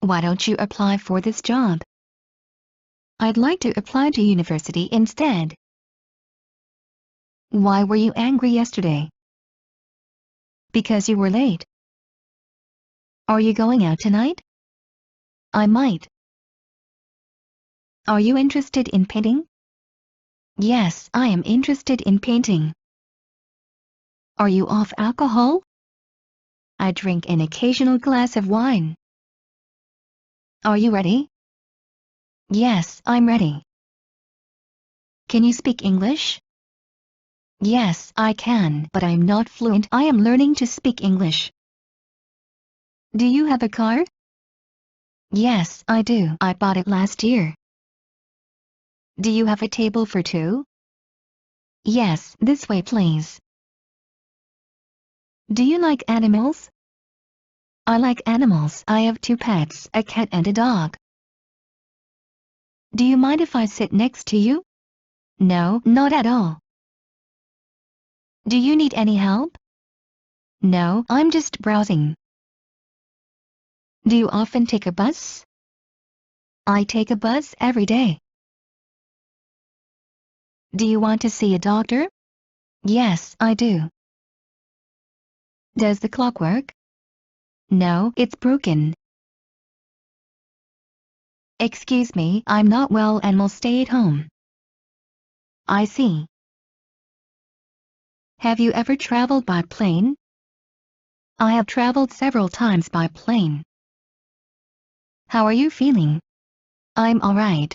Why don't you apply for this job? I'd like to apply to university instead. Why were you angry yesterday? Because you were late. Are you going out tonight? I might. Are you interested in painting? Yes, I am interested in painting. Are you off alcohol? I drink an occasional glass of wine. Are you ready? Yes, I'm ready. Can you speak English? Yes, I can, but I'm not fluent. I am learning to speak English. Do you have a car? Yes, I do. I bought it last year. Do you have a table for two? Yes, this way please. Do you like animals? I like animals. I have 2 pets, a cat and a dog. Do you mind if I sit next to you? No, not at all. Do you need any help? No, I'm just browsing. Do you often take a bus? I take a bus every day. Do you want to see a doctor? Yes, I do. Does the clock work? No, it's broken. Excuse me, I'm not well and will stay at home. I see. Have you ever traveled by plane? I have traveled several times by plane. How are you feeling? I'm alright.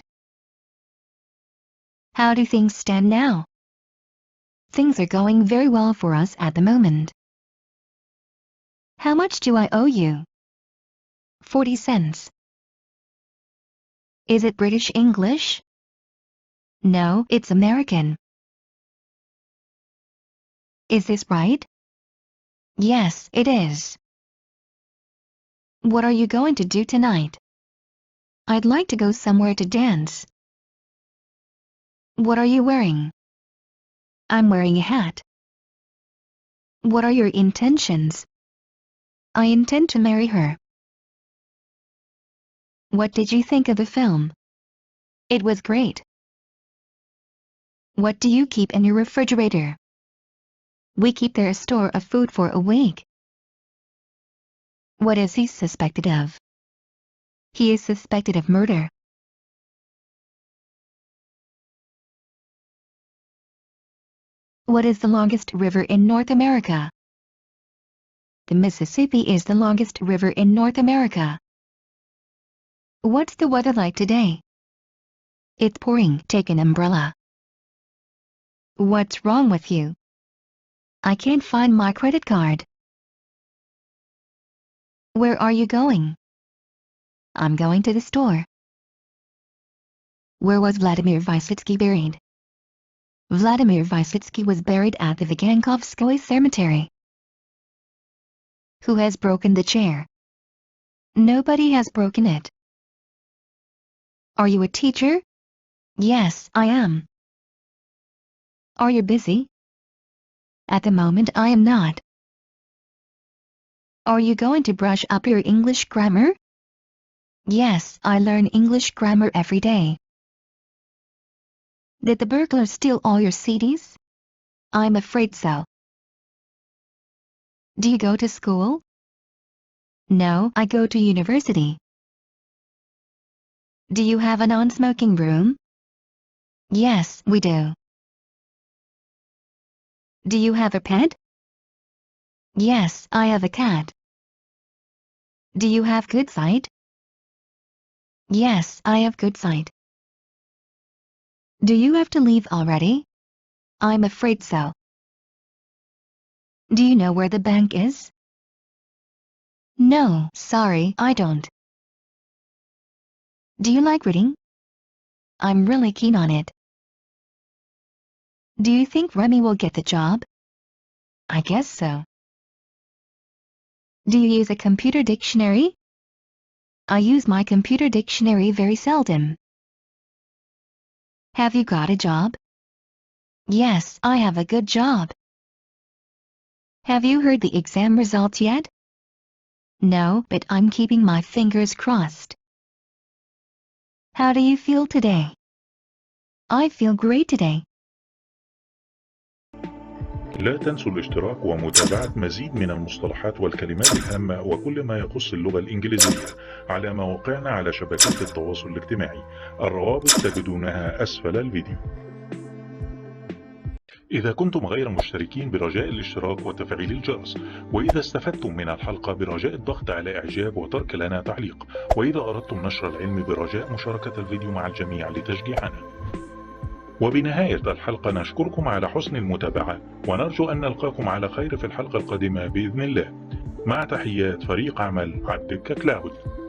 How do things stand now? Things are going very well for us at the moment. How much do I owe you? 40 cents. Is it British English? No, it's American. Is this right? Yes, it is. What are you going to do tonight? I'd like to go somewhere to dance. What are you wearing? I'm wearing a hat. What are your intentions? I intend to marry her. What did you think of the film? It was great. What do you keep in your refrigerator? We keep there a store of food for a week. What is he suspected of? He is suspected of murder. What is the longest river in North America? The Mississippi is the longest river in North America. What's the weather like today? It's pouring. Take an umbrella. What's wrong with you? I can't find my credit card. Where are you going? I'm going to the store. Where was Vladimir Vysitsky buried? Vladimir Vysitsky was buried at the Vagankovskoye Cemetery. Who has broken the chair? Nobody has broken it. Are you a teacher? Yes, I am. Are you busy? At the moment I am not. Are you going to brush up your English grammar? Yes, I learn English grammar every day. Did the burglar steal all your CDs? I'm afraid so. Do you go to school? No, I go to university. Do you have a non-smoking room? Yes, we do. Do you have a pet? Yes, I have a cat. Do you have good sight? Yes, I have good sight. Do you have to leave already? I'm afraid so. Do you know where the bank is? No, sorry, I don't. Do you like reading? I'm really keen on it. Do you think Remy will get the job? I guess so. Do you use a computer dictionary? I use my computer dictionary very seldom. Have you got a job? Yes, I have a good job. Have you heard the exam results yet? No, but I'm keeping my fingers crossed. How do you feel today? I feel great today. لا تنسوا الاشتراك ومتابعة مزيد من المصطلحات والكلمات الهامة وكل ما يخص اللغة الإنجليزية على مواقعنا على شبكات التواصل الاجتماعي. الروابط تجدونها أسفل الفيديو. إذا كنتم غير مشتركين برجاء الاشتراك وتفعيل الجرس، وإذا استفدتم من الحلقة برجاء الضغط على إعجاب وترك لنا تعليق، وإذا أردتم نشر العلم برجاء مشاركة الفيديو مع الجميع لتشجيعنا. وبنهاية الحلقة نشكركم على حسن المتابعة، ونرجو أن نلقاكم على خير في الحلقة القادمة بإذن الله. مع تحيات فريق عمل الدكة كلاود.